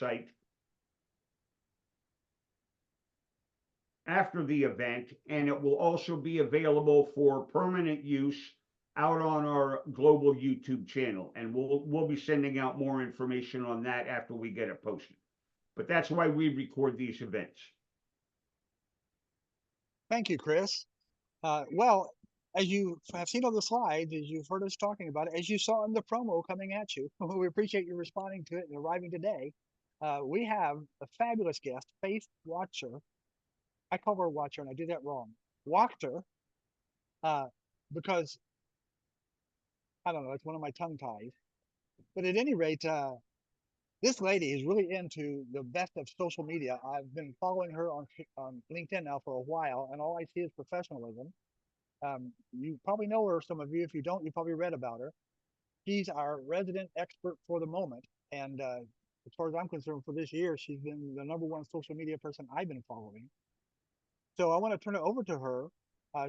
site after the event, and it will also be available for permanent use out on our global YouTube channel. And we'll be sending out more information on that after we get it posted. But that's why we record these events. Thank you, Chris. Well, as you have seen on the slides, as you've heard us talking about it, as you saw in the promo coming at you, we appreciate you responding to it and arriving today. We have a fabulous guest, Faith Wachter. I call her Wachter, and I do that wrong. Wachter, because I don't know, it's one of my tongue ties. But at any rate, this lady is really into the best of social media. I've been following her on LinkedIn now for a while, and all I see is professionalism. You probably know her, some of you. If you don't, you probably read about her. She's our resident expert for the moment. And as far as I'm concerned, for this year, she's been the #1 social media person I've been following. So I want to turn it over to her.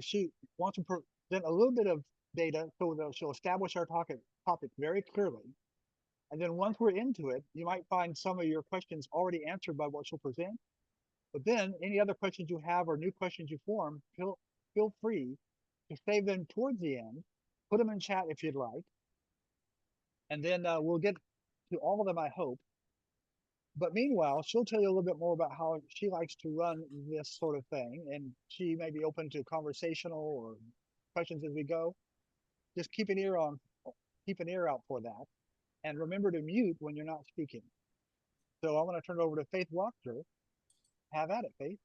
She wants to present a little bit of data so that she'll establish our topic very clearly. And then once we're into it, you might find some of your questions already answered by what she'll present. But then any other questions you have or new questions you form, feel free to save them towards the end, put them in chat if you'd like. And then we'll get to all of them, I hope. But meanwhile, she'll tell you a little bit more about how she likes to run this sort of thing. And she may be open to conversational or questions as we go. Just keep an ear out for that. And remember to mute when you're not speaking. So I want to turn it over to Faith Wachter. Have at it, Faith.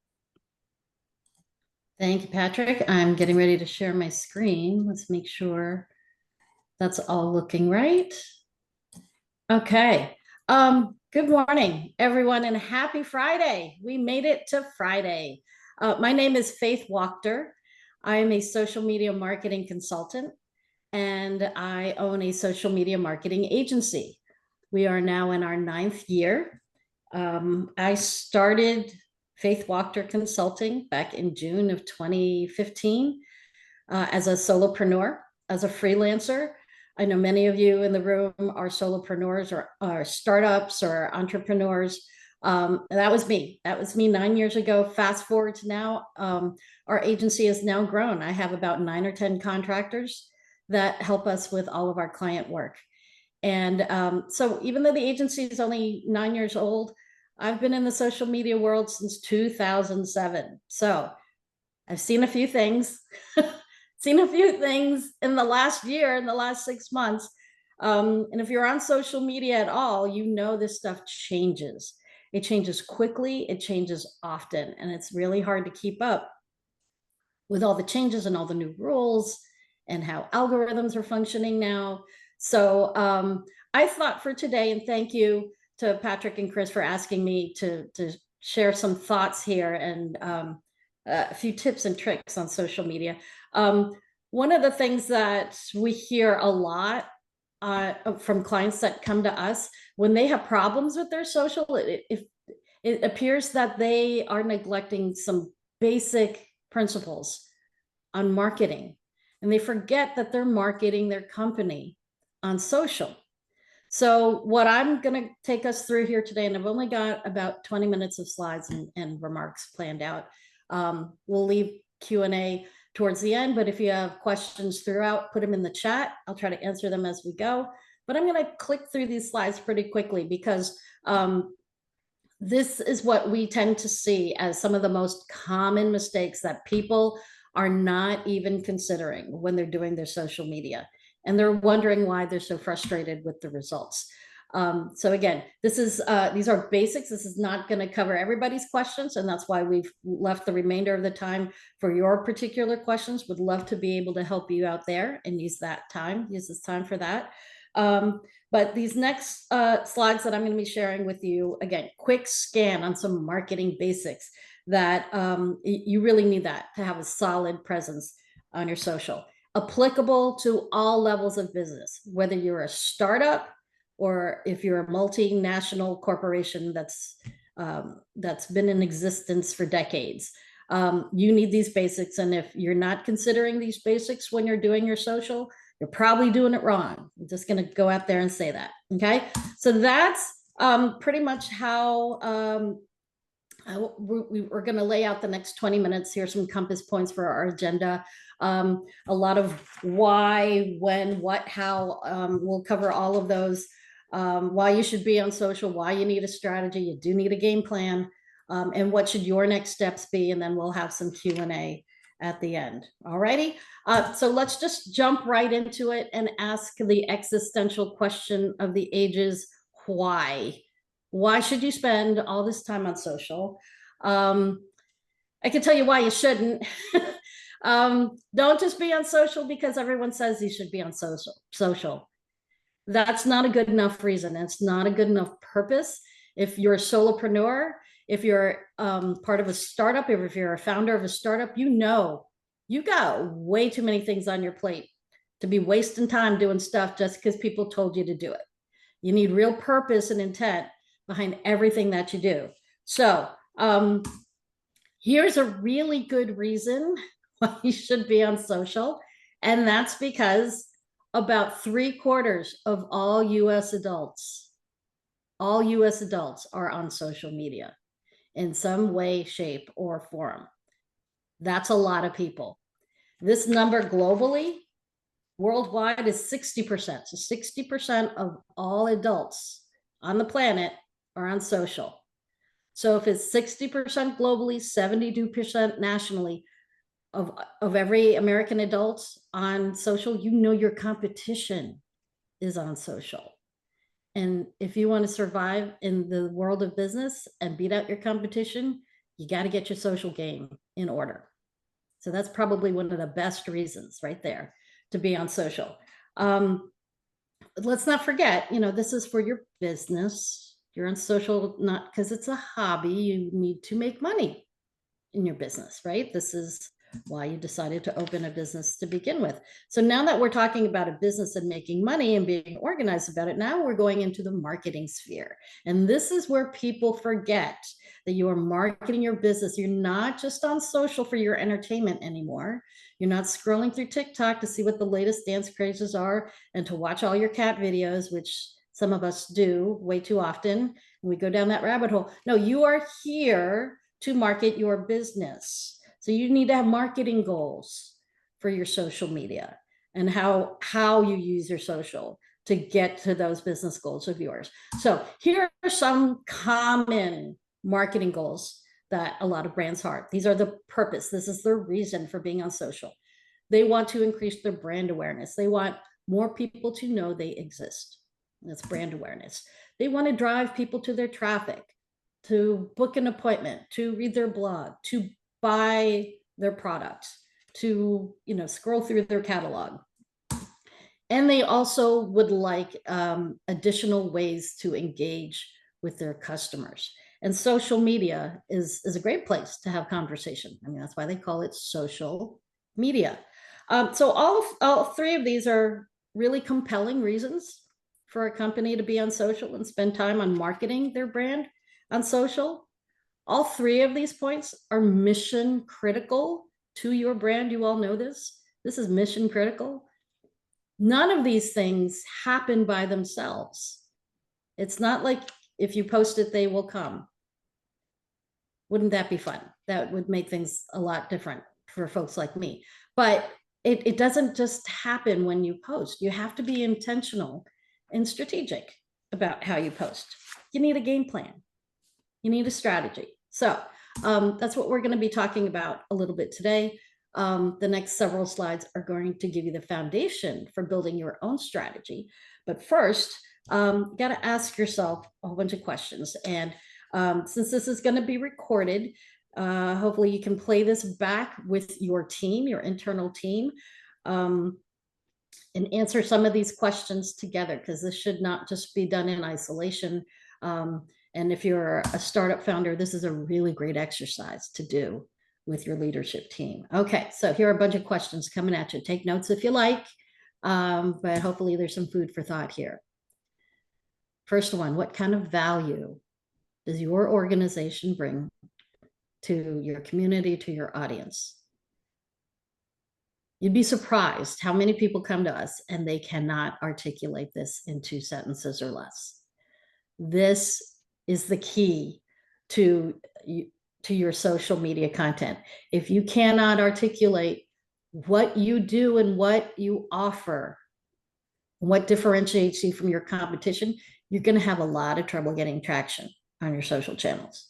Thank you, Patrick. I'm getting ready to share my screen. Let's make sure that's all looking right. Okay. Good morning, everyone, and happy Friday. We made it to Friday. My name is Faith Wachter. I am a social media marketing consultant, and I own a social media marketing agency. We are now in our 9th year. I started Faith Wachter Consulting back in June of 2015 as a solopreneur, as a freelancer. I know many of you in the room are solopreneurs or are startups or entrepreneurs. That was me. That was me 9 years ago. Fast forward to now, our agency has now grown. I have about 9 or 10 contractors that help us with all of our client work. And so even though the agency is only 9 years old, I've been in the social media world since 2007. So I've seen a few things, seen a few things in the last year, in the last 6 months. And if you're on social media at all, you know this stuff changes. It changes quickly, it changes often, and it's really hard to keep up with all the changes and all the new rules and how algorithms are functioning now. So I thought for today, and thank you to Patrick and Chris for asking me to share some thoughts here and a few tips and tricks on social media. One of the things that we hear a lot from clients that come to us, when they have problems with their social, it appears that they are neglecting some basic principles on marketing, and they forget that they're marketing their company on social. So what I'm going to take us through here today, and I've only got about 20 minutes of slides and remarks planned out. We'll leave Q&A towards the end, but if you have questions throughout, put them in the chat. I'll try to answer them as we go. But I'm going to click through these slides pretty quickly because this is what we tend to see as some of the most common mistakes that people are not even considering when they're doing their social media. And they're wondering why they're so frustrated with the results. So again, these are basics. This is not going to cover everybody's questions, and that's why we've left the remainder of the time for your particular questions. Would love to be able to help you out there and use this time for that. But these next slides that I'm going to be sharing with you, again, quick scan on some marketing basics that you really need that to have a solid presence on your social. Applicable to all levels of business, whether you're a startup or if you're a multinational corporation that's been in existence for decades. You need these basics, and if you're not considering these basics when you're doing your social, you're probably doing it wrong. I'm just going to go out there and say that. Okay, so that's pretty much how we're going to lay out the next 20 minutes. Here's some compass points for our agenda. A lot of why, when, what, how. We'll cover all of those. Why you should be on social, why you need a strategy, you do need a game plan, and what should your next steps be, and then we'll have some Q&A at the end. All righty. So let's just jump right into it and ask the existential question of the ages: why? Why should you spend all this time on social? I can tell you why you shouldn't. Don't just be on social because everyone says you should be on social. That's not a good enough reason. It's not a good enough purpose. If you're a solopreneur, if you're part of a startup, if you're a founder of a startup, you know, you got way too many things on your plate to be wasting time doing stuff just because people told you to do it. You need real purpose and intent behind everything that you do. So here's a really good reason why you should be on social. And that's because about 3/4 of all US adults are on social media in some way, shape, or form. That's a lot of people. This number globally, worldwide, is 60%. So 60% of all adults on the planet are on social. So if it's 60% globally, 72% nationally of every American adult on social, you know your competition is on social. And if you want to survive in the world of business and beat out your competition, you got to get your social game in order. So that's probably one of the best reasons right there to be on social. Let's not forget, you know, this is for your business. You're on social not because it's a hobby. You need to make money in your business, right? This is why you decided to open a business to begin with. So now that we're talking about a business and making money and being organized about it, now we're going into the marketing sphere. And this is where people forget that you are marketing your business. You're not just on social for your entertainment anymore. You're not scrolling through TikTok to see what the latest dance crazes are and to watch all your cat videos, which some of us do way too often. We go down that rabbit hole. No, you are here to market your business. So you need to have marketing goals for your social media and how you use your social to get to those business goals of yours. So here are some common marketing goals that a lot of brands have. These are the purpose. This is their reason for being on social. They want to increase their brand awareness. They want more people to know they exist. That's brand awareness. They want to drive people to their traffic, to book an appointment, to read their blog, to buy their products, to, you know, scroll through their catalog. And they also would like additional ways to engage with their customers. And social media is a great place to have conversation. I mean, that's why they call it social media. So all three of these are really compelling reasons for a company to be on social and spend time on marketing their brand on social. All three of these points are mission critical to your brand. You all know this. This is mission critical. None of these things happen by themselves. It's not like if you post it, they will come. Wouldn't that be fun? That would make things a lot different for folks like me. But it doesn't just happen when you post. You have to be intentional and strategic about how you post. You need a game plan. You need a strategy. So that's what we're going to be talking about a little bit today. The next several slides are going to give you the foundation for building your own strategy. But first, you got to ask yourself a whole bunch of questions. And since this is going to be recorded, hopefully you can play this back with your team, your internal team, and answer some of these questions together, because this should not just be done in isolation. And if you're a startup founder, this is a really great exercise to do with your leadership team. Okay, so here are a bunch of questions coming at you. Take notes if you like, but hopefully there's some food for thought here. First one, what kind of value does your organization bring to your community, to your audience? You'd be surprised how many people come to us and they cannot articulate this in 2 sentences or less. This is the key to your social media content. If you cannot articulate what you do and what you offer, what differentiates you from your competition, you're going to have a lot of trouble getting traction on your social channels.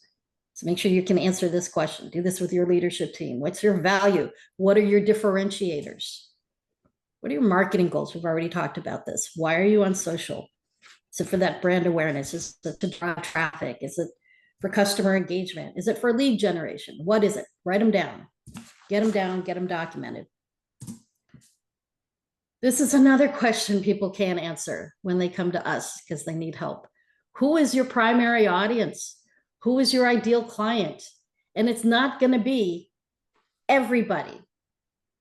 So make sure you can answer this question. Do this with your leadership team. What's your value? What are your differentiators? What are your marketing goals? We've already talked about this. Why are you on social? Is it for that brand awareness? Is it to drive traffic? Is it for customer engagement? Is it for lead generation? What is it? Write them down. Get them down, get them documented. This is another question people can't answer when they come to us because they need help. Who is your primary audience? Who is your ideal client? And it's not going to be everybody.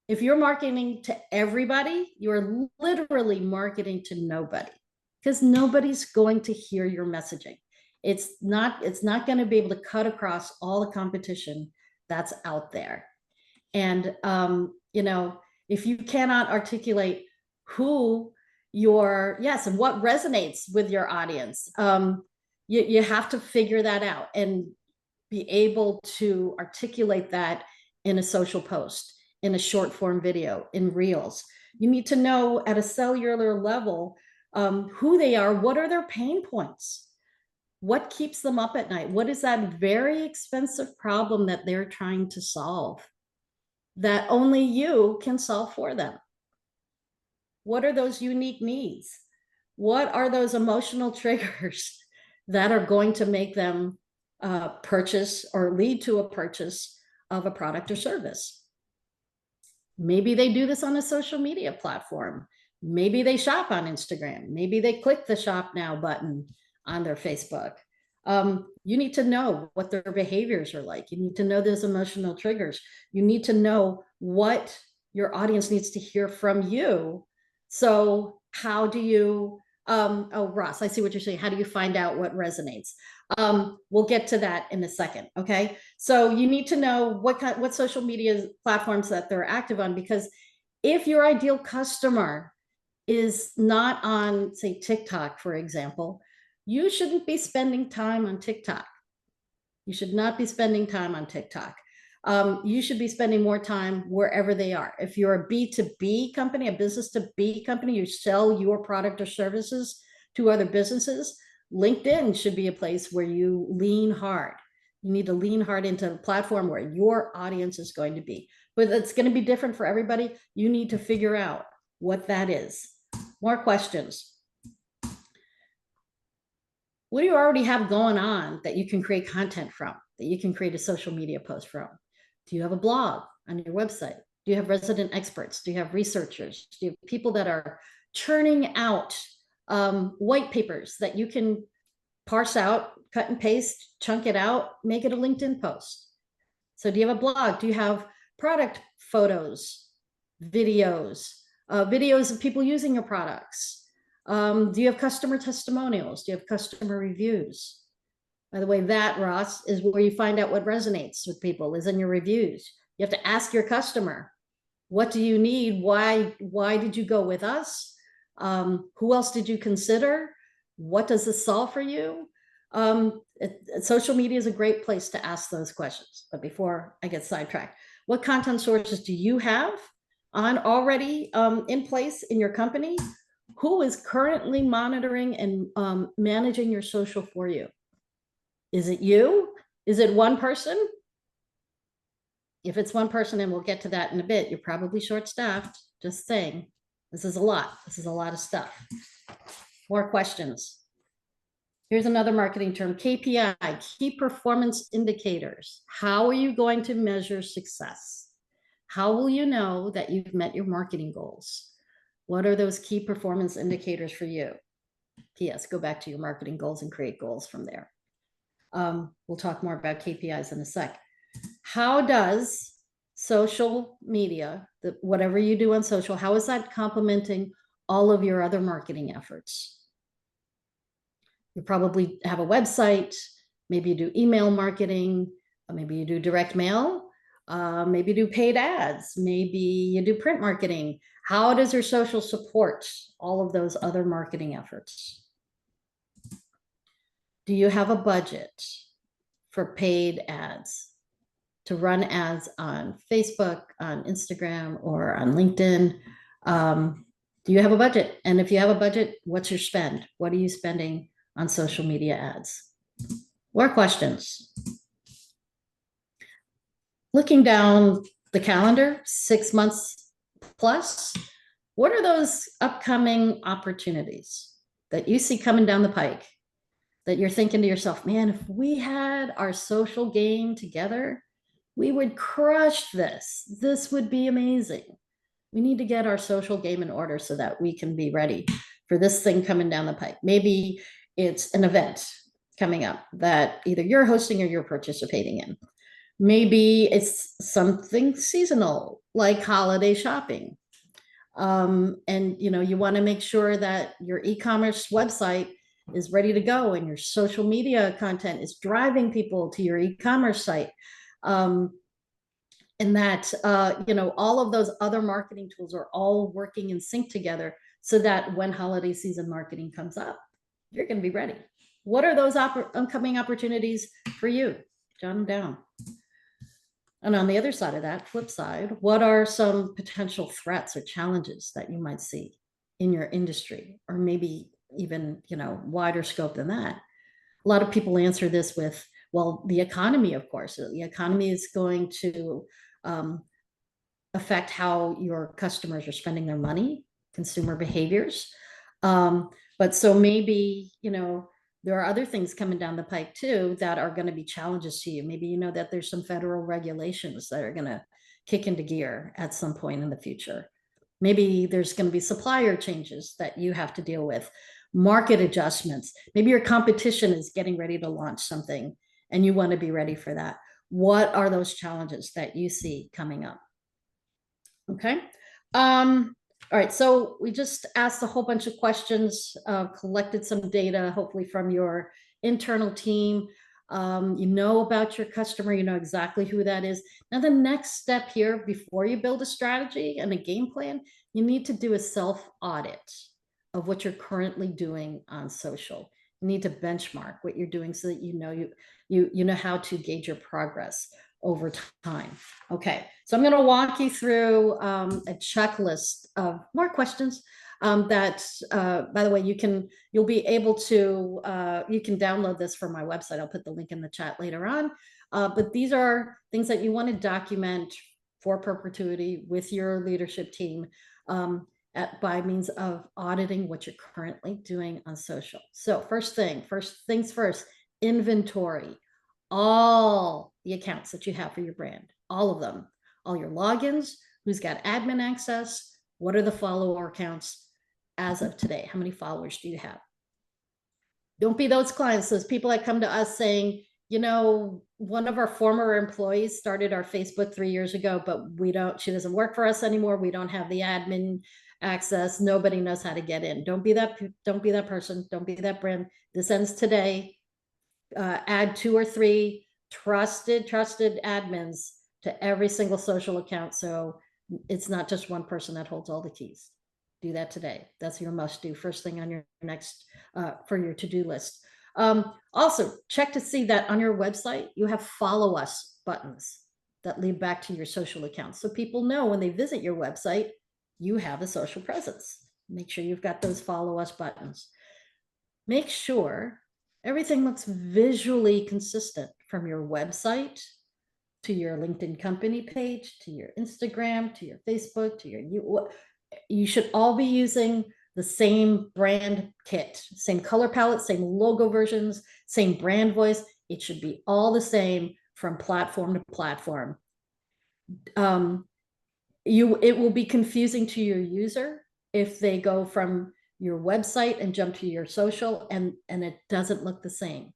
If you're marketing to everybody, you're literally marketing to nobody because nobody's going to hear your messaging. It's not going to be able to cut across all the competition that's out there. And, if you cannot articulate who and what resonates with your audience, you have to figure that out and be able to articulate that in a social post, in a short form video, in reels. You need to know at a cellular level who they are, what are their pain points, what keeps them up at night, what is that very expensive problem that they're trying to solve that only you can solve for them. What are those unique needs? What are those emotional triggers that are going to make them purchase or lead to a purchase of a product or service? Maybe they do this on a social media platform. Maybe they shop on Instagram. Maybe they click the shop now button on their Facebook. You need to know what their behaviors are like. You need to know those emotional triggers. You need to know what your audience needs to hear from you. So how do you, Ross, I see what you're saying. How do you find out what resonates? We'll get to that in a second. Okay. So you need to know what social media platforms that they're active on, because if your ideal customer is not on, say, TikTok, for example, you shouldn't be spending time on TikTok. You should not be spending time on TikTok. You should be spending more time wherever they are. If you're a B2B company, a business to B company, you sell your product or services to other businesses, LinkedIn should be a place where you lean hard. You need to lean hard into a platform where your audience is going to be. But it's going to be different for everybody. You need to figure out what that is. More questions. What do you already have going on that you can create content from, that you can create a social media post from? Do you have a blog on your website? Do you have resident experts? Do you have researchers? Do you have people that are churning out white papers that you can parse out, cut and paste, chunk it out, make it a LinkedIn post? So do you have a blog? Do you have product photos, videos, videos of people using your products? Do you have customer testimonials? Do you have customer reviews? By the way, that, Ross, is where you find out what resonates with people, is in your reviews. You have to ask your customer, what do you need? Why did you go with us? Who else did you consider? What does this solve for you? Social media is a great place to ask those questions. But before I get sidetracked, what content sources do you have on already in place in your company? Who is currently monitoring and managing your social for you? Is it you? Is it one person? If it's one person, and we'll get to that in a bit, you're probably short-staffed. Just saying. This is a lot. This is a lot of stuff. More questions. Here's another marketing term, KPI, key performance indicators. How are you going to measure success? How will you know that you've met your marketing goals? What are those key performance indicators for you? P.S. Go back to your marketing goals and create goals from there. We'll talk more about KPIs in a sec. How does social media, whatever you do on social, how is that complementing all of your other marketing efforts? You probably have a website, maybe you do email marketing, maybe you do direct mail, maybe you do paid ads, maybe you do print marketing. How does your social support all of those other marketing efforts? Do you have a budget for paid ads, to run ads on Facebook, on Instagram, or on LinkedIn? Do you have a budget? And if you have a budget, what's your spend? What are you spending on social media ads? More questions? Looking down the calendar, 6 months plus, what are those upcoming opportunities that you see coming down the pike that you're thinking to yourself, man, if we had our social game together, we would crush this. This would be amazing. We need to get our social game in order so that we can be ready for this thing coming down the pike. Maybe it's an event coming up that either you're hosting or you're participating in. Maybe it's something seasonal, like holiday shopping. And you want to make sure that your e-commerce website is ready to go and your social media content is driving people to your e-commerce site. And that, all of those other marketing tools are all working in sync together so that when holiday season marketing comes up, you're going to be ready. What are those upcoming opportunities for you? Jot them down. And on the other side of that, flip side, what are some potential threats or challenges that you might see in your industry, or maybe even, wider scope than that? A lot of people answer this with, well, the economy, of course. The economy is going to affect how your customers are spending their money, consumer behaviors. But so maybe, there are other things coming down the pike too that are going to be challenges to you. Maybe that there's some federal regulations that are going to kick into gear at some point in the future. Maybe there's going to be supplier changes that you have to deal with, market adjustments. Maybe your competition is getting ready to launch something and you want to be ready for that. What are those challenges that you see coming up? Okay. All right, so we just asked a whole bunch of questions, collected some data, hopefully from your internal team. You know about your customer, you know exactly who that is. Now, the next step here, before you build a strategy and a game plan, you need to do a self-audit of what you're currently doing on social. You need to benchmark what you're doing so that you know how to gauge your progress over time. Okay, so I'm going to walk you through a checklist of more questions that, by the way, you'll be able to, you can download this from my website. I'll put the link in the chat later on. But these are things that you want to document for perpetuity with your leadership team by means of auditing what you're currently doing on social. So first things first, inventory. All the accounts that you have for your brand, all of them, all your logins, who's got admin access, what are the follower accounts as of today? How many followers do you have? Don't be those clients, those people that come to us saying, one of our former employees started our Facebook 3 years ago, but she doesn't work for us anymore. We don't have the admin access. Nobody knows how to get in. Don't be that person. Don't be that brand. This ends today. Add 2 or 3 trusted admins to every single social account. So it's not just one person that holds all the keys. Do that today. That's your must do. First thing on your next, for your to-do list. Also check to see that on your website, you have follow us buttons that lead back to your social accounts. So people know when they visit your website, you have a social presence. Make sure you've got those follow us buttons. Make sure everything looks visually consistent from your website to your LinkedIn company page, to your Instagram, to your Facebook, to you should all be using the same brand kit, same color palette, same logo versions, same brand voice. It should be all the same from platform to platform. It will be confusing to your user if they go from your website and jump to your social and it doesn't look the same.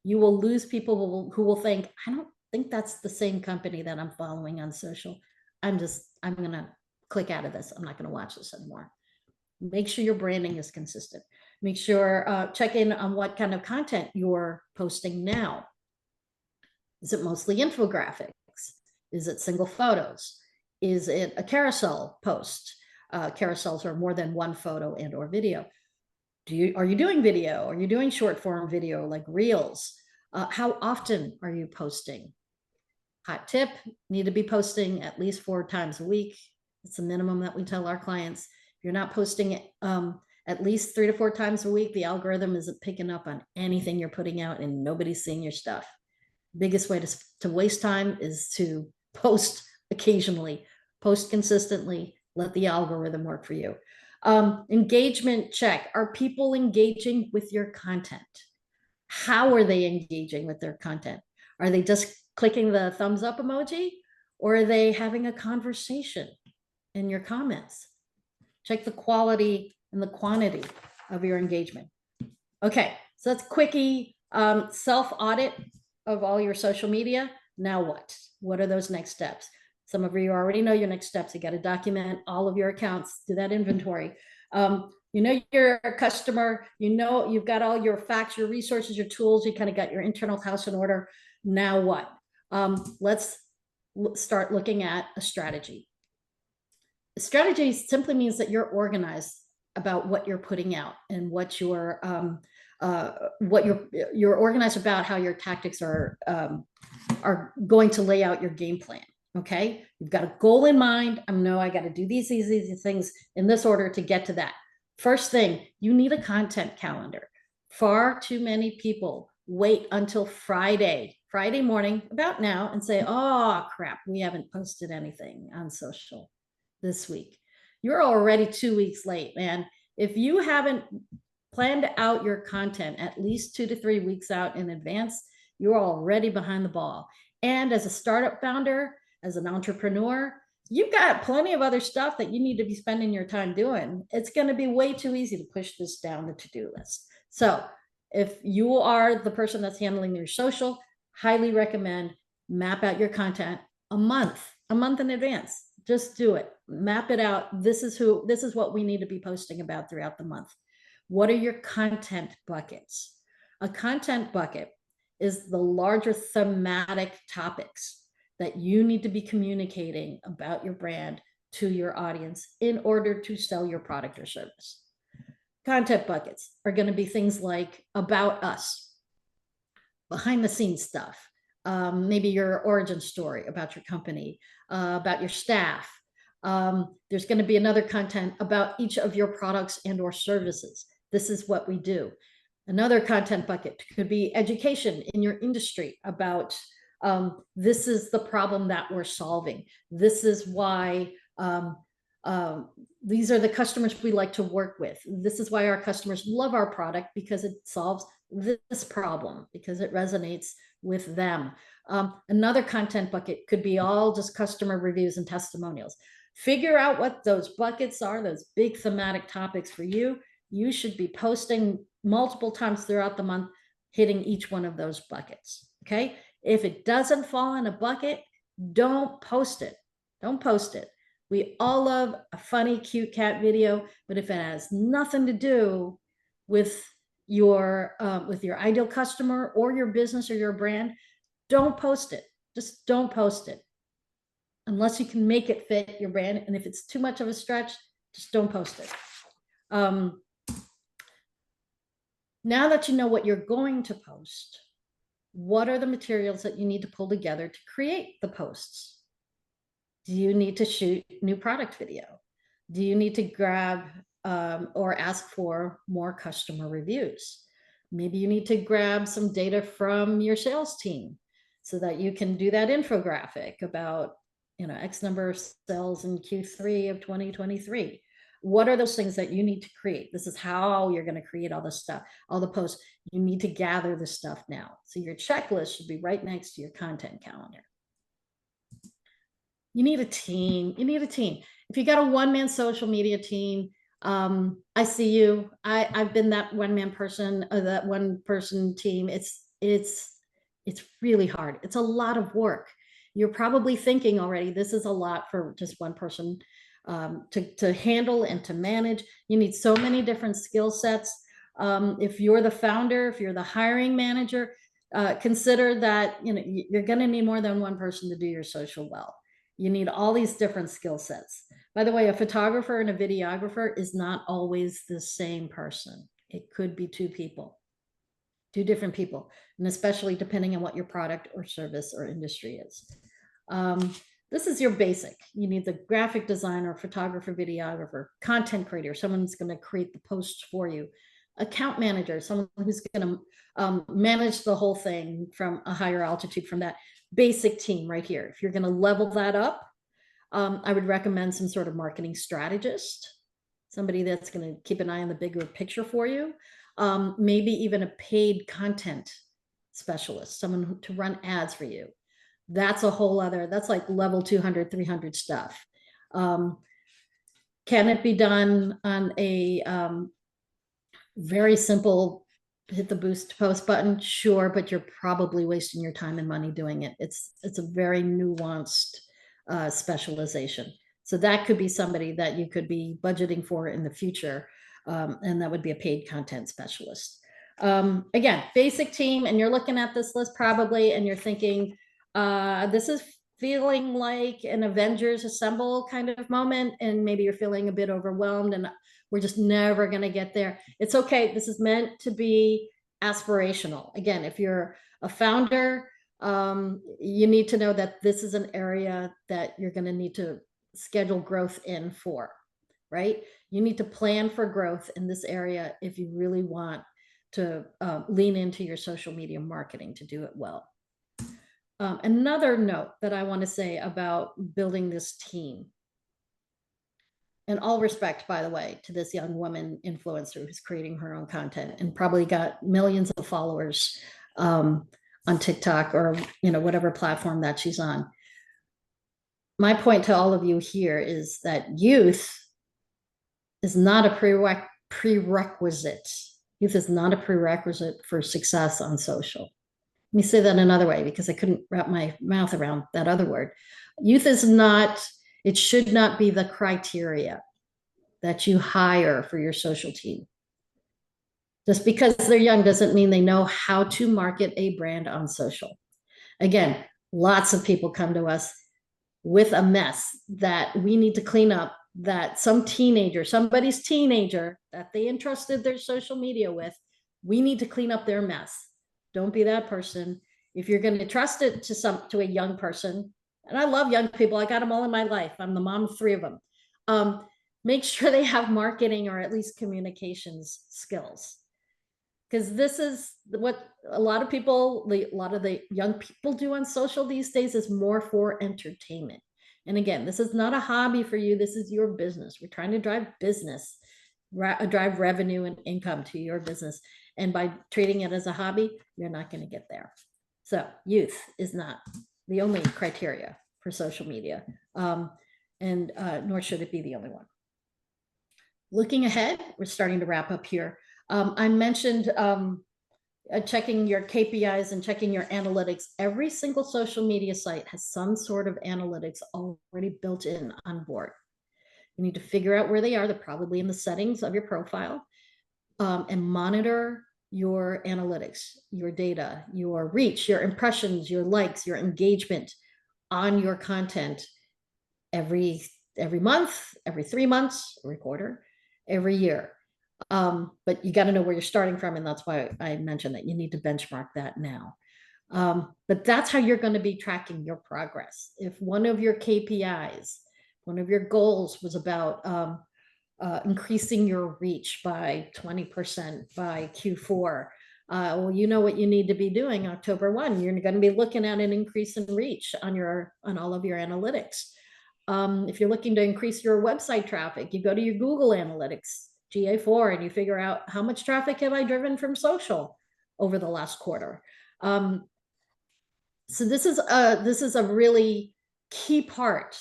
You will lose people who will think, I don't think that's the same company that I'm following on social. I'm going to click out of this. I'm not going to watch this anymore. Make sure your branding is consistent. Make sure, check in on what kind of content you're posting now. Is it mostly infographics? Is it single photos? Is it a carousel post? Carousels are more than one photo and or video. Are you doing video? Are you doing short form video like reels? How often are you posting? Hot tip, need to be posting at least 4 times a week. It's the minimum that we tell our clients. If you're not posting it at least 3 to 4 times a week, the algorithm isn't picking up on anything you're putting out and nobody's seeing your stuff. Biggest way to waste time is to post occasionally, post consistently, let the algorithm work for you. Engagement check. Are people engaging with your content? How are they engaging with their content? Are they just clicking the thumbs up emoji, or are they having a conversation in your comments? Check the quality and the quantity of your engagement. Okay, so that's quickie self-audit of all your social media. Now what? What are those next steps? Some of you already know your next steps. You got to document all of your accounts, do that inventory. You know you're a customer, you know you've got all your facts, your resources, your tools, you kind of got your internal house in order. Now what? Let's start looking at a strategy. A strategy simply means that you're organized about what you're putting out and what you're organized about how your tactics are going to lay out your game plan. Okay, you've got a goal in mind. I know I got to do these things in this order to get to that. First thing, you need a content calendar. Far too many people wait until Friday morning, about now, and say, oh crap, we haven't posted anything on social this week. You're already 2 weeks late, man. If you haven't planned out your content at least 2 to 3 weeks out in advance, you're already behind the ball. And as a startup founder, as an entrepreneur, you've got plenty of other stuff that you need to be spending your time doing. It's going to be way too easy to push this down the to-do list. So if you are the person that's handling your social, highly recommend map out your content a month in advance. Just do it. Map it out. This is what we need to be posting about throughout the month. What are your content buckets? A content bucket is the larger thematic topics that you need to be communicating about your brand to your audience in order to sell your product or service. Content buckets are going to be things like about us, behind the scenes stuff, maybe your origin story about your company, about your staff. There's going to be another content about each of your products and or services. This is what we do. Another content bucket could be education in your industry about this is the problem that we're solving. This is why these are the customers we like to work with. This is why our customers love our product, because it solves this problem, because it resonates with them. Another content bucket could be all just customer reviews and testimonials. Figure out what those buckets are, those big thematic topics for you. You should be posting multiple times throughout the month, hitting each one of those buckets. Okay. If it doesn't fall in a bucket, don't post it. Don't post it. We all love a funny, cute cat video, but if it has nothing to do with your ideal customer or your business or your brand, don't post it. Just don't post it unless you can make it fit your brand. And if it's too much of a stretch, just don't post it. Now that you know what you're going to post, what are the materials that you need to pull together to create the posts? Do you need to shoot new product video? Do you need to grab or ask for more customer reviews? Maybe you need to grab some data from your sales team so that you can do that infographic about, X number of sales in Q3 of 2023. What are those things that you need to create? This is how you're going to create all this stuff, all the posts. You need to gather this stuff now. So your checklist should be right next to your content calendar. You need a team. You need a team. If you got a one-man social media team, I see you. I've been that one-man person, that one-person team. It's really hard. It's a lot of work. You're probably thinking already, this is a lot for just one person to handle and to manage. You need so many different skill sets. If you're the founder, if you're the hiring manager, consider that you're going to need more than one person to do your social well. You need all these different skill sets. By the way, a photographer and a videographer is not always the same person. It could be two people, two different people, and especially depending on what your product or service or industry is. This is your basic. You need the graphic designer, photographer, videographer, content creator, someone who's going to create the posts for you, account manager, someone who's going to manage the whole thing from a higher altitude from that basic team right here. If you're going to level that up, I would recommend some sort of marketing strategist, somebody that's going to keep an eye on the bigger picture for you. Maybe even a paid content specialist, someone to run ads for you. That's a whole other, that's like level 200, 300 stuff. Can it be done on a very simple hit the boost post button? Sure, but you're probably wasting your time and money doing it. It's a very nuanced specialization. So that could be somebody that you could be budgeting for in the future. And that would be a paid content specialist. Again, basic team, and you're looking at this list probably, and you're thinking, this is feeling like an Avengers Assemble kind of moment, and maybe you're feeling a bit overwhelmed and we're just never going to get there. It's okay. This is meant to be aspirational. Again, if you're a founder, you need to know that this is an area that you're going to need to schedule growth in for, right? You need to plan for growth in this area if you really want to lean into your social media marketing to do it well. Another note that I want to say about building this team, and all respect, by the way, to this young woman influencer who's creating her own content and probably got millions of followers on TikTok or whatever platform that she's on. My point to all of you here is that youth is not a prerequisite. Youth is not a prerequisite for success on social. Let me say that another way because I couldn't wrap my mouth around that other word. Youth is not, it should not be the criteria that you hire for your social team. Just because they're young doesn't mean they know how to market a brand on social. Again, lots of people come to us with a mess that we need to clean up, that some teenager, somebody's teenager that they entrusted their social media with, we need to clean up their mess. Don't be that person. If you're going to trust it to a young person, and I love young people, I got them all in my life. I'm the mom of 3 of them. Make sure they have marketing or at least communications skills. Because this is what a lot of the young people do on social these days is more for entertainment. And again, this is not a hobby for you. This is your business. We're trying to drive business, drive revenue and income to your business. And by treating it as a hobby, you're not going to get there. So youth is not the only criteria for social media, and nor should it be the only one. Looking ahead, we're starting to wrap up here. I mentioned checking your KPIs and checking your analytics. Every single social media site has some sort of analytics already built in on board. You need to figure out where they are. They're probably in the settings of your profile, and monitor your analytics, your data, your reach, your impressions, your likes, your engagement on your content every month, every 3 months, every quarter, every year. But you got to know where you're starting from. And that's why I mentioned that you need to benchmark that now. But that's how you're going to be tracking your progress. If one of your KPIs, one of your goals was about increasing your reach by 20% by Q4, well, you know what you need to be doing October 1. You're going to be looking at an increase in reach on all of your analytics. If you're looking to increase your website traffic, you go to your Google Analytics, GA4, and you figure out how much traffic have I driven from social over the last quarter. So this is a really key part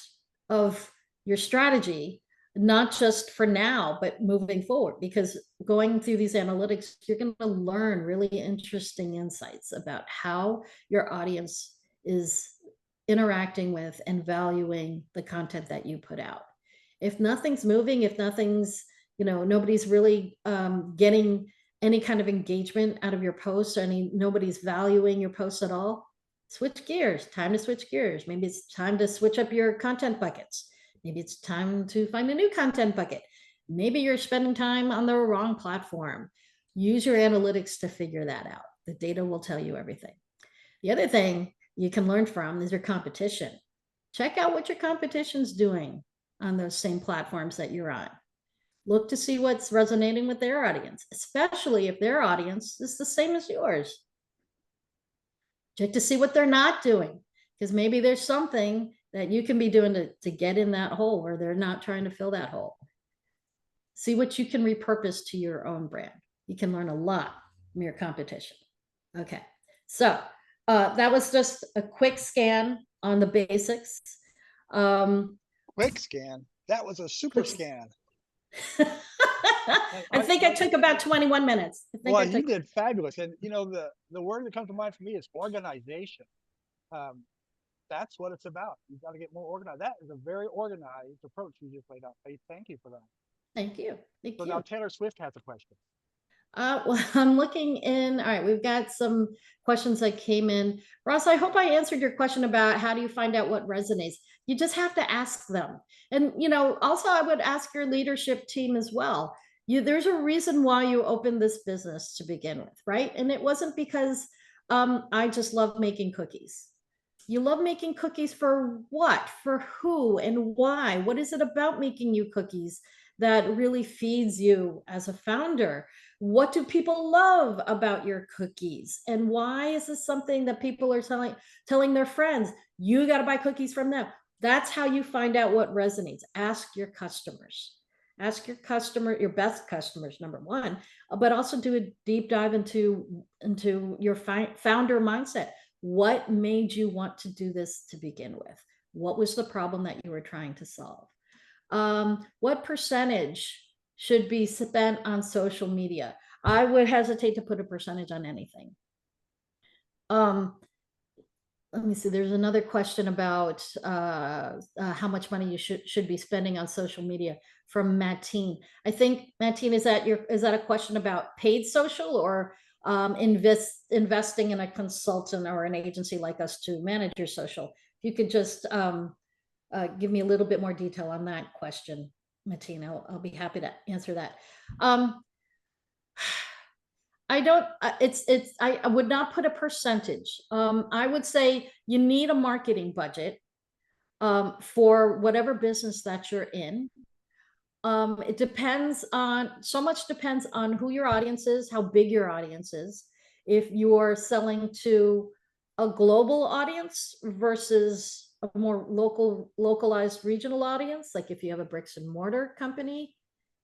of your strategy, not just for now, but moving forward, because going through these analytics, you're going to learn really interesting insights about how your audience is interacting with and valuing the content that you put out. If nothing's moving, if nothing's, nobody's really getting any kind of engagement out of your posts, nobody's valuing your posts at all, switch gears. Time to switch gears. Maybe it's time to switch up your content buckets. Maybe it's time to find a new content bucket. Maybe you're spending time on the wrong platform. Use your analytics to figure that out. The data will tell you everything. The other thing you can learn from is your competition. Check out what your competition's doing on those same platforms that you're on. Look to see what's resonating with their audience, especially if their audience is the same as yours. Check to see what they're not doing, because maybe there's something that you can be doing to get in that hole where they're not trying to fill that hole. See what you can repurpose to your own brand. You can learn a lot from your competition. Okay, so that was just a quick scan on the basics. Quick scan. That was a super Quick- scan. I think I took about 21 minutes. I think Well, I you took, did fabulous. And you know, the word that comes to mind for me is organization. That's what it's about. You've got to get more organized. That is a very organized approach you just laid out, Faith. Thank you for that. thank you. Thank So you. now Taylor Swift has a question. Well, I'm looking in. All right, we've got some questions that came in. Ross, I hope I answered your question about how do you find out what resonates. You just have to ask them. And, you know, also I would ask your leadership team as well. There's a reason why you opened this business to begin with, right? And it wasn't because I just love making cookies. You love making cookies for what? For who and why? What is it about making you cookies that really feeds you as a founder? What do people love about your cookies? And why is this something that people are telling their friends? You got to buy cookies from them. That's how you find out what resonates. Ask your customers. Ask your best customers, number one, but also do a deep dive into your founder mindset. What made you want to do this to begin with? What was the problem that you were trying to solve? What percentage should be spent on social media? I would hesitate to put a percentage on anything. Let me see. There's another question about how much money you should be spending on social media from Mattine. I think Mattine, is that a question about paid social or investing in a consultant or an agency like us to manage your social? If you could just give me a little bit more detail on that question, Mattine, I'll be happy to answer that. I don't, I would not put a percentage. I would say you need a marketing budget for whatever business that you're in. It depends on, so much depends on who your audience is, how big your audience is. If you're selling to a global audience versus a more localized regional audience, like if you have a bricks and mortar company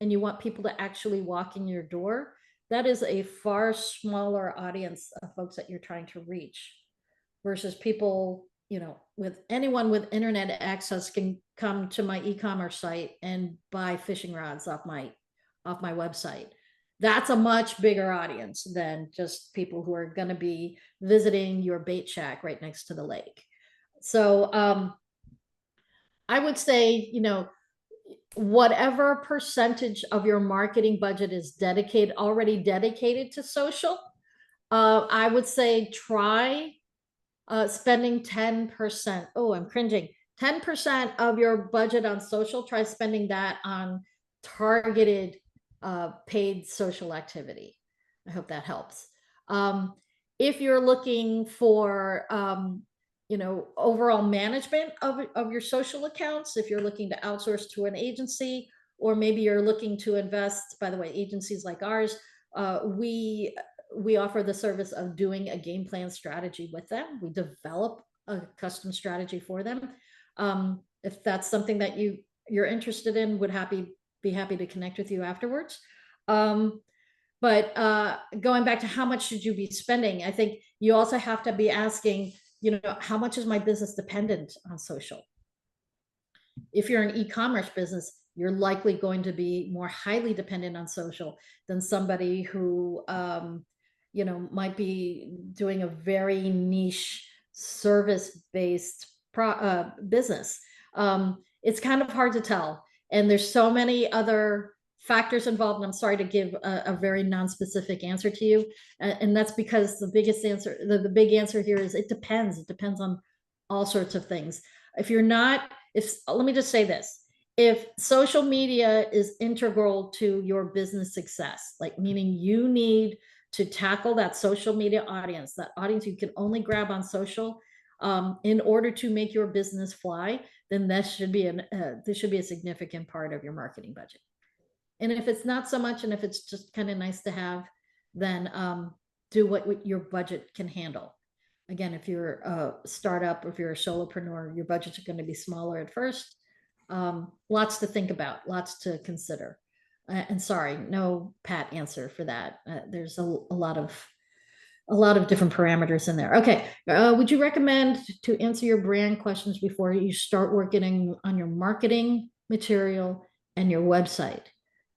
and you want people to actually walk in your door, that is a far smaller audience of folks that you're trying to reach versus people, you know, with anyone with internet access can come to my e-commerce site and buy fishing rods off my website. That's a much bigger audience than just people who are going to be visiting your bait shack right next to the lake. So I would say, you know, whatever percentage of your marketing budget is already dedicated to social, I would say try spending 10%. Oh, I'm cringing. 10% of your budget on social, try spending that on targeted paid social activity. I hope that helps. If you're looking for you know, overall management of your social accounts, if you're looking to outsource to an agency, or maybe you're looking to invest, by the way, agencies like ours, we offer the service of doing a game plan strategy with them. We develop a custom strategy for them. If that's something that you're interested in, be happy to connect with you afterwards. But going back to how much should you be spending, I think you also have to be asking, you know, how much is my business dependent on social? If you're an e-commerce business, you're likely going to be more highly dependent on social than somebody who, you know, might be doing a very niche service-based business. It's kind of hard to tell. And there's so many other factors involved. And I'm sorry to give a very non-specific answer to you. And that's because the biggest answer, the big answer here is it depends. It depends on all sorts of things. If you're not, let me just say this. if social media is integral to your business success, like meaning you need to tackle that social media audience, that audience you can only grab on social, in order to make your business fly, then this should be a significant part of your marketing budget. And if it's not so much, and if it's just kind of nice to have, then do what your budget can handle. Again, if you're a startup, or if you're a solopreneur, your budgets are going to be smaller at first. Lots to think about, lots to consider. And sorry, no pat answer for that. There's a lot of different parameters in there. Okay, would you recommend to answer your brand questions before you start working on your marketing material and your website?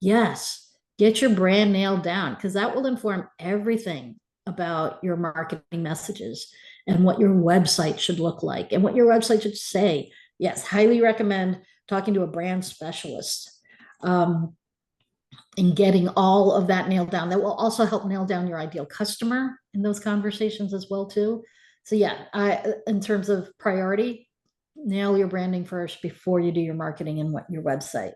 Yes, get your brand nailed down, because that will inform everything about your marketing messages and what your website should look like and what your website should say. Yes, highly recommend talking to a brand specialist and getting all of that nailed down. That will also help nail down your ideal customer in those conversations as well too. So yeah, in terms of priority, nail your branding first before you do your marketing and what your website.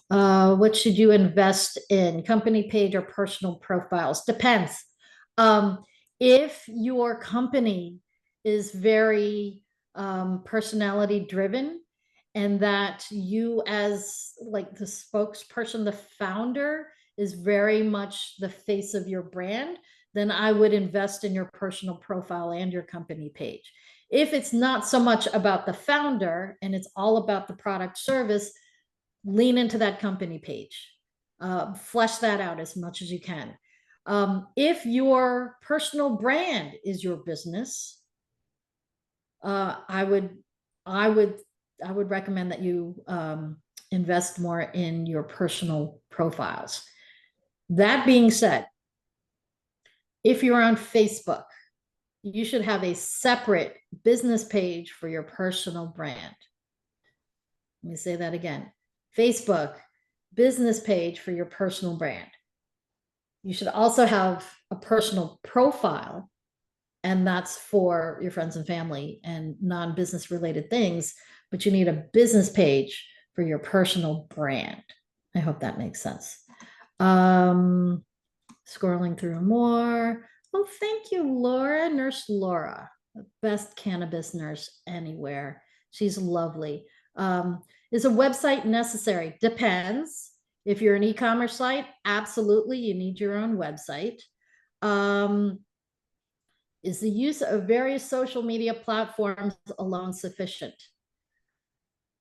What should you invest in, company page or personal profiles? Depends. If your company is very personality driven, and that you as like the spokesperson, the founder, is very much the face of your brand, then I would invest in your personal profile and your company page. If it's not so much about the founder and it's all about the product service, lean into that company page. Flesh that out as much as you can. If your personal brand is your business, I would recommend that you invest more in your personal profiles. That being said, if you're on Facebook, you should have a separate business page for your personal brand. Let me say that again. Facebook, business page for your personal brand. You should also have a personal profile, and that's for your friends and family and non-business related things, but you need a business page for your personal brand. I hope that makes sense. Scrolling through more. Oh, thank you, Laura. Nurse Laura, the best cannabis nurse anywhere. She's lovely. Is a website necessary? Depends. If you're an e-commerce site, absolutely, you need your own website. Is the use of various social media platforms alone sufficient?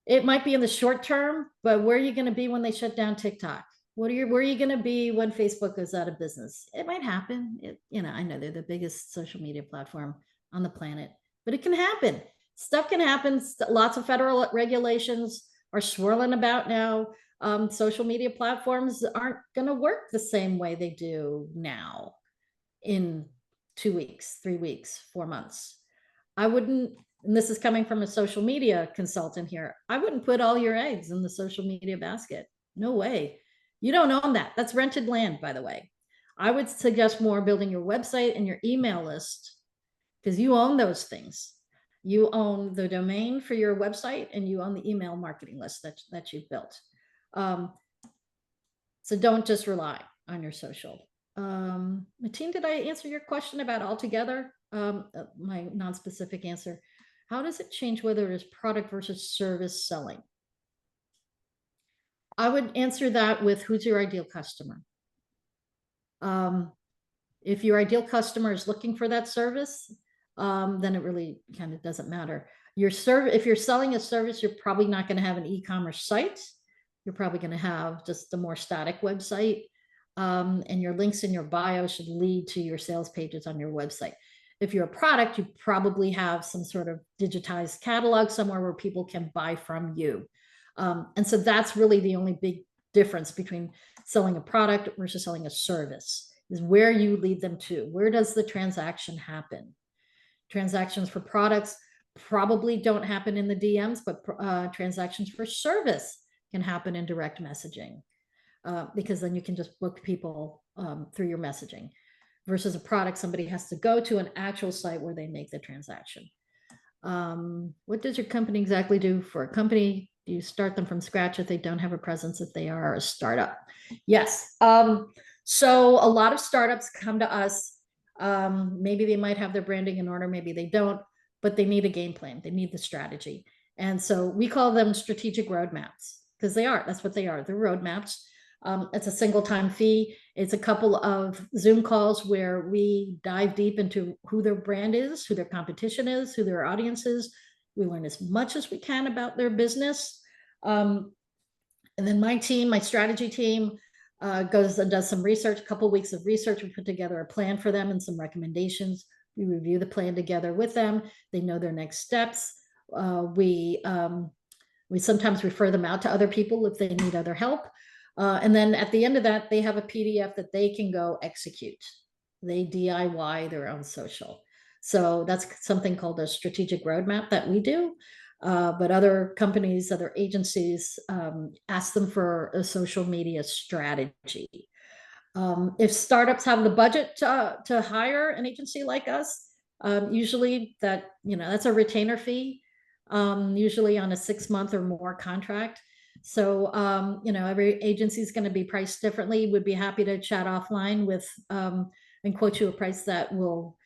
It might be in the short term, but where are you going to be when they shut down TikTok? Where are you going to be when Facebook goes out of business? It might happen. I know they're the biggest social media platform on the planet, but it can happen. Stuff can happen. Lots of federal regulations are swirling about now. Social media platforms aren't going to work the same way they do now in 2 weeks, 3 weeks, 4 months. I wouldn't, and this is coming from a social media consultant here, I wouldn't put all your eggs in the social media basket. No way. You don't own that. That's rented land, by the way. I would suggest more building your website and your email list, because you own those things. You own the domain for your website and you own the email marketing list that you've built. So don't just rely on your social. Mateen, did I answer your question about altogether? My non-specific answer. How does it change whether it is product versus service selling? I would answer that with who's your ideal customer. If your ideal customer is looking for that service, then it really kind of doesn't matter. If you're selling a service, you're probably not going to have an e-commerce site. You're probably going to have just a more static website. And your links in your bio should lead to your sales pages on your website. If you're a product, you probably have some sort of digitized catalog somewhere where people can buy from you. And so that's really the only big difference between selling a product versus selling a service, is where you lead them to. Where does the transaction happen? Transactions for products probably don't happen in the DMs, but transactions for service can happen in direct messaging, because then you can just book people through your messaging, versus a product somebody has to go to an actual site where they make the transaction. What does your company exactly do? For a company Do you start them from scratch if they don't have a presence, if they are a startup? Yes. So a lot of startups come to us. Maybe they might have their branding in order, maybe they don't, but they need a game plan. They need the strategy. And so we call them strategic roadmaps because they are. That's what they are. They're roadmaps. It's a single time fee. It's a couple of Zoom calls where we dive deep into who their brand is, who their competition is, who their audience is. We learn as much as we can about their business. And then my team, my strategy team, goes and does some research, a couple of weeks of research. We put together a plan for them and some recommendations. We review the plan together with them. They know their next steps. We sometimes refer them out to other people if they need other help. And then at the end of that, they have a PDF that they can go execute. They DIY their own social. So that's something called a strategic roadmap that we do. But other companies, other agencies ask them for a social media strategy. If startups have the budget to hire an agency like us, usually that's a retainer fee, usually on a 6-month or more contract. So, every agency is going to be priced differently. Would be happy to chat offline with and quote you a price that will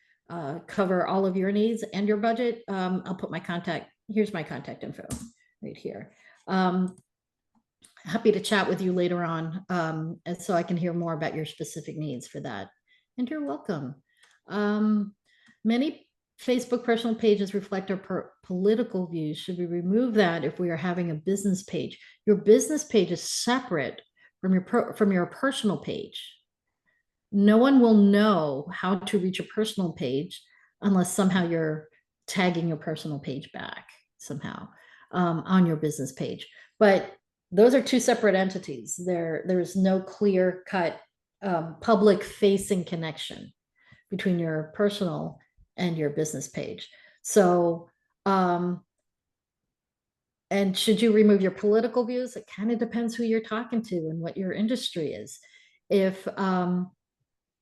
cover all of your needs and your budget. I'll put my contact. Here's my contact info right here. Happy to chat with you later on, and so I can hear more about your specific needs for that. And you're welcome. Many Facebook personal pages reflect our political views. Should we remove that if we are having a business page? Your business page is separate from your personal page. No one will know how to reach a personal page unless somehow you're tagging your personal page back somehow on your business page. But those are two separate entities. There's no clear-cut public-facing connection between your personal and your business page. So, and should you remove your political views? It kind of depends who you're talking to and what your industry is. If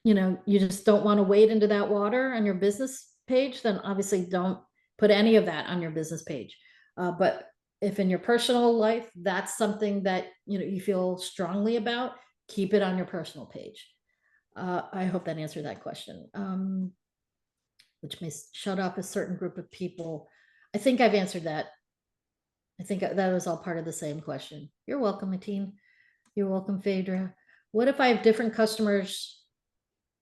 you just don't want to wade into that water on your business page, then obviously don't put any of that on your business page. But if in your personal life, that's something that you feel strongly about, keep it on your personal page. I hope that answered that question. Which may shut off a certain group of people. I think I've answered that. I think that was all part of the same question. You're welcome, Mateen. You're welcome, Phaedra. What if I have different customers?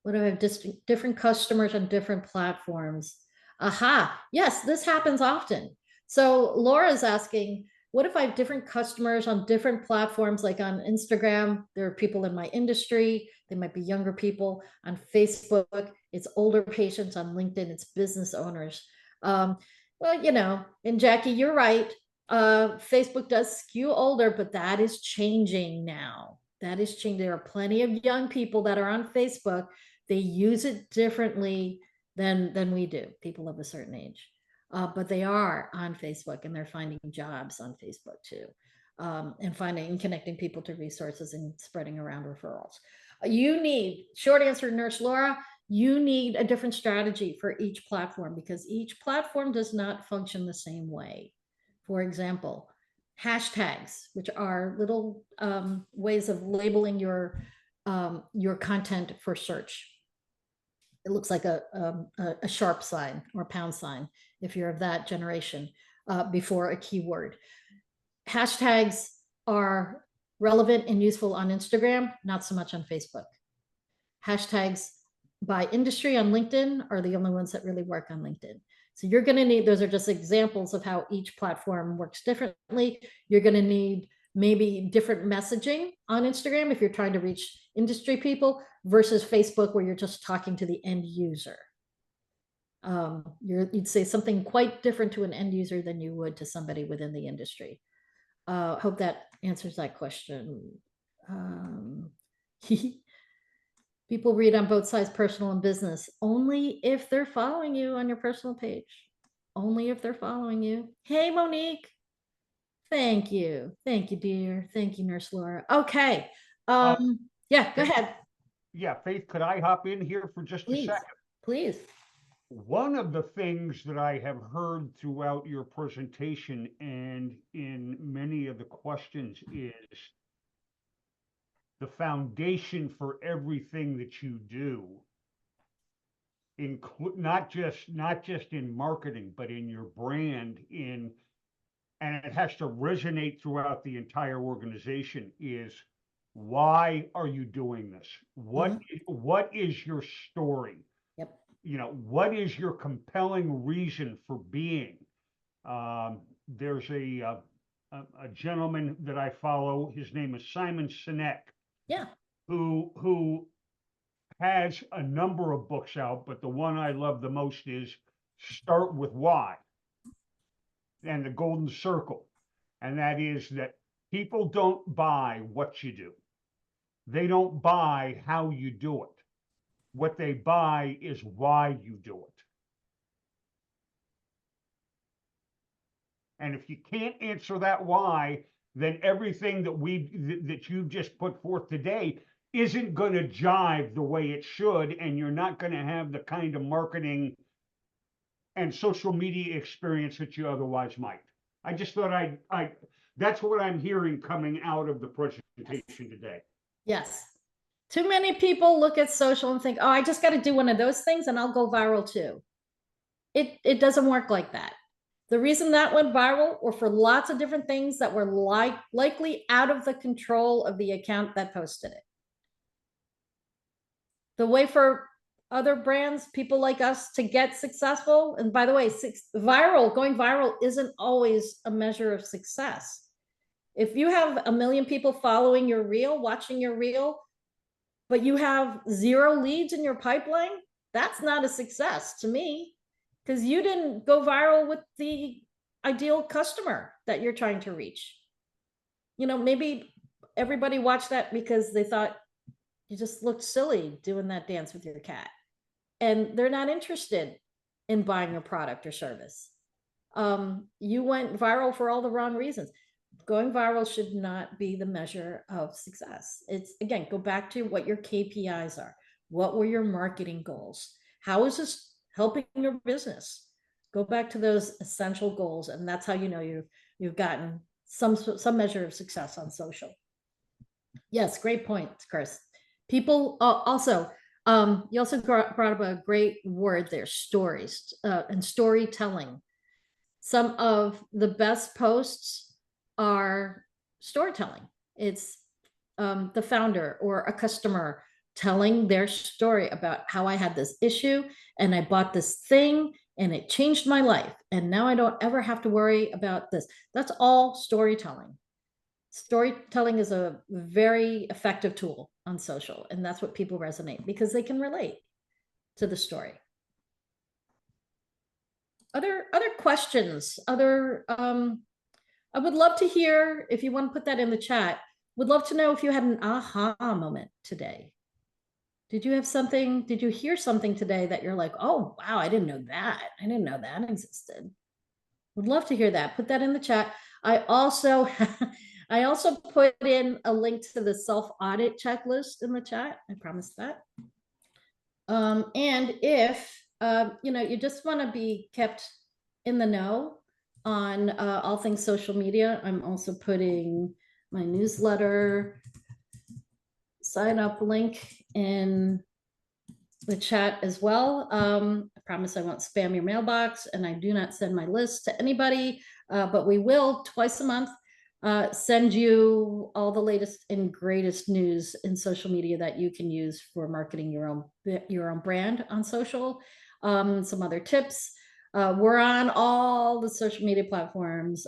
What if I have different customers on different platforms? Aha, yes, this happens often. So Laura's asking, what if I have different customers on different platforms, like on Instagram, there are people in my industry, they might be younger people. On Facebook, it's older patients. On LinkedIn, it's business owners. Well, and Jackie, you're right. Facebook does skew older, but that is changing now. That is changing. There are plenty of young people that are on Facebook. They use it differently than we do, people of a certain age. But they are on Facebook and they're finding jobs on Facebook too, and connecting people to resources and spreading around referrals. Short answer, Nurse Laura, you need a different strategy for each platform because each platform does not function the same way. For example, hashtags, which are little ways of labeling your content for search. It looks like a sharp sign or pound sign if you're of that generation before a keyword. Hashtags are relevant and useful on Instagram, not so much on Facebook. Hashtags by industry on LinkedIn are the only ones that really work on LinkedIn. So you're going to need, those are just examples of how each platform works differently. You're going to need maybe different messaging on Instagram if you're trying to reach industry people versus Facebook where you're just talking to the end user. You'd say something quite different to an end user than you would to somebody within the industry. Hope that answers that question. People read on both sides, personal and business, only if they're following you on your personal page. Only if they're following you. Hey, Monique. Thank you. Thank you, dear. Thank you, Nurse Laura. Okay. Yeah, go ahead. Yeah, Faith, could I hop in here for just a second? Please. One of the things that I have heard throughout your presentation and in many of the questions is the foundation for everything that you do, include not just in marketing, but in your brand, and it has to resonate throughout the entire organization, is why are you doing this? What is your story? Yep. You know, what is your compelling reason for being? There's a gentleman that I follow. His name is Simon Sinek, Yeah. who has a number of books out, but the one I love the most is Start with Why and the Golden Circle. And that is that people don't buy what you do. They don't buy how you do it. What they buy is why you do it. And if you can't answer that why, then everything that you've just put forth today isn't going to jive the way it should, and you're not going to have the kind of marketing and social media experience that you otherwise might. I just thought that's what I'm hearing coming out of the presentation today. Yes. Too many people look at social and think, oh, I just got to do one of those things and I'll go viral too. It doesn't work like that. The reason that went viral were for lots of different things that were likely out of the control of the account that posted it. The way for other brands, people like us, to get successful, and by the way, going viral isn't always a measure of success. If you have 1 million people following your reel, watching your reel, but you have 0 leads in your pipeline, that's not a success to me, because you didn't go viral with the ideal customer that you're trying to reach. You know, maybe everybody watched that because they thought you just looked silly doing that dance with your cat, and they're not interested in buying your product or service. You went viral for all the wrong reasons. Going viral should not be the measure of success. It's, again, go back to what your KPIs are. What were your marketing goals? How is this helping your business? Go back to those essential goals, and that's how you know you've gotten some measure of success on social. Yes, great point, Chris. People also, you also brought up a great word there, stories and storytelling. Some of the best posts are storytelling. It's the founder or a customer telling their story about how I had this issue and I bought this thing and it changed my life. And now I don't ever have to worry about this. That's all storytelling. Storytelling is a very effective tool on social, and that's what people resonate because they can relate to the story. Other questions, I would love to hear, if you want to put that in the chat, would love to know if you had an aha moment today. Did you hear something today that you're like, oh, wow, I didn't know that existed. Would love to hear that. Put that in the chat. I also put in a link to the self-audit checklist in the chat. I promised that. And if you just want to be kept in the know on all things social media, I'm also putting my newsletter sign up link in the chat as well. I promise I won't spam your mailbox, and I do not send my list to anybody, but we will twice a month send you all the latest and greatest news in social media that you can use for marketing your own brand on social. Some other tips. We're on all the social media platforms.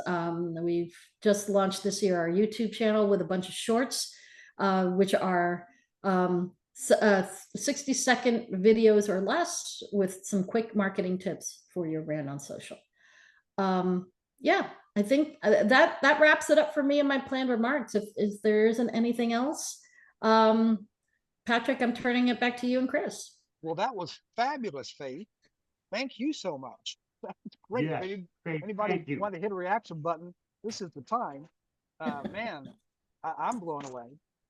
We've just launched this year our YouTube channel with a bunch of shorts, which are 60-second videos or less with some quick marketing tips for your brand on social. Yeah, I think that wraps it up for me and my planned remarks. If there isn't anything else, Patrick, I'm turning it back to you and Chris. Well, that was fabulous, Faith. Thank you so much. That's great. Yes, If anybody want to hit a reaction button, this is the time. Man, I'm blown away.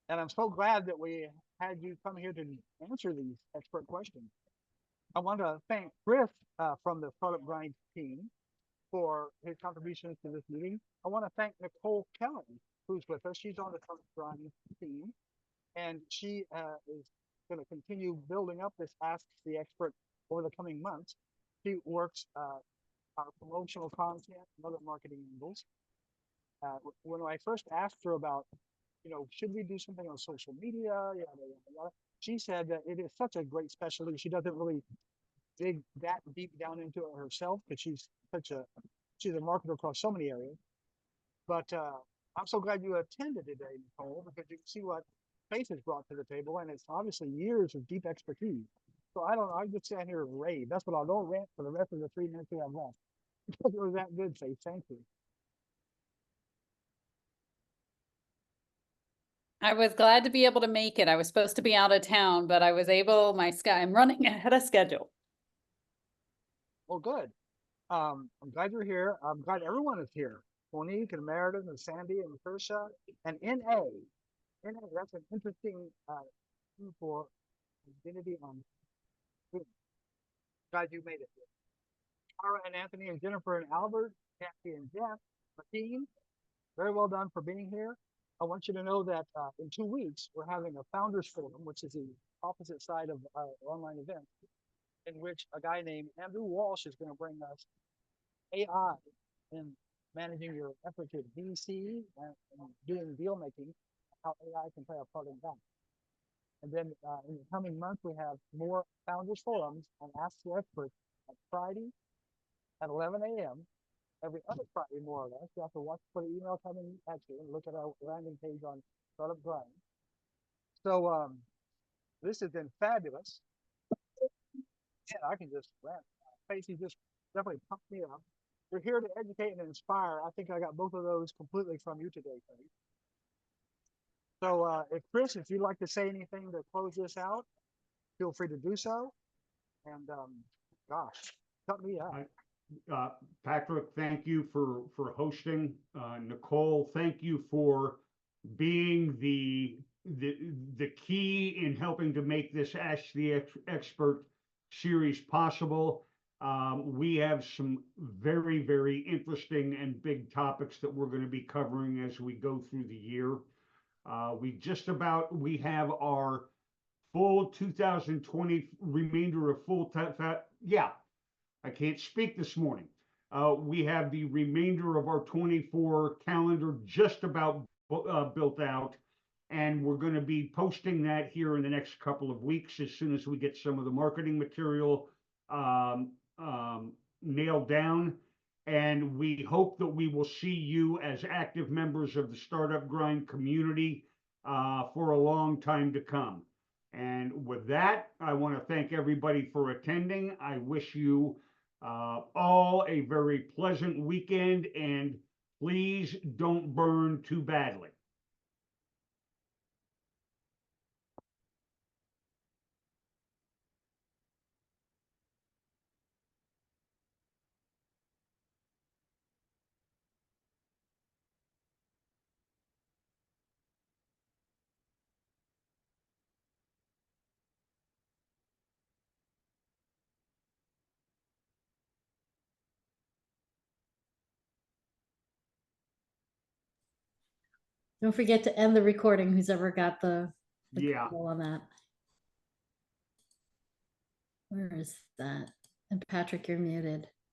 And I'm so glad that we had you come here to answer these expert questions. I want to thank Chris from the Startup Grind team for his contributions to this meeting. I want to thank Nicole Kelly, who's with us. She's on the Startup Grind team, and she is going to continue building up this Ask the Expert over the coming months. She works our promotional content and other marketing angles. When I first asked her about, should we do something on social media, yada, yada, yada, she said that it is such a great specialty. She doesn't really dig that deep down into it herself because she's a marketer across so many areas. But I'm so glad you attended today, Nicole, because you can see what Faith has brought to the table, and it's obviously years of deep expertise. So I don't know, I just stand here and rave. That's what I'll don't rant for the rest of the 3 minutes we have left. Because it was that good, Faith. Thank you. I was glad to be able to make it. I was supposed to be out of town, but I was able, I'm running ahead of schedule. Well, good. I'm glad you're here. I'm glad everyone is here. Monique and Meredith and Sandy and Kershaw and NA. NA, that's an interesting thing for identity on. Glad you made it. Tara and Anthony and Jennifer and Albert, Kathy and Jeff, Martine, very well done for being here. I want you to know that in 2 weeks, we're having a founders forum, which is the opposite side of our online event, in which a guy named Andrew Walsh is going to bring us AI in managing your efforts with VC and doing deal making, how AI can play a part in that. And then in the coming month, we have more founders forums on Ask the Expert at Friday at 11 a.m. every other Friday, more or less. You have to watch for the email coming at you and look at our landing page on Startup Grind. So this has been fabulous. Yeah, I can just rant. Facey just definitely pumped me up. We're here to educate and inspire. I think I got both of those completely from you today, Faith. So Chris, if you'd like to say anything to close this out, feel free to do so. And gosh, cut me up. Patrick, thank you for hosting. Nicole, thank you for being the key in helping to make this Ask the Expert series possible. We have some very, very interesting and big topics that we're going to be covering as we go through the year. We have our full 2020 remainder of I can't speak this morning. We have the remainder of our 24 calendar just about built out, and we're going to be posting that here in the next couple of weeks as soon as we get some of the marketing material nailed down. And we hope that we will see you as active members of the Startup Grind community for a long time to come. And with that, I want to thank everybody for attending. I wish you all a very pleasant weekend, and please don't burn too badly. Don't forget to end the recording, who's ever got the Yeah. control on that. Where is that? And Patrick, you're muted.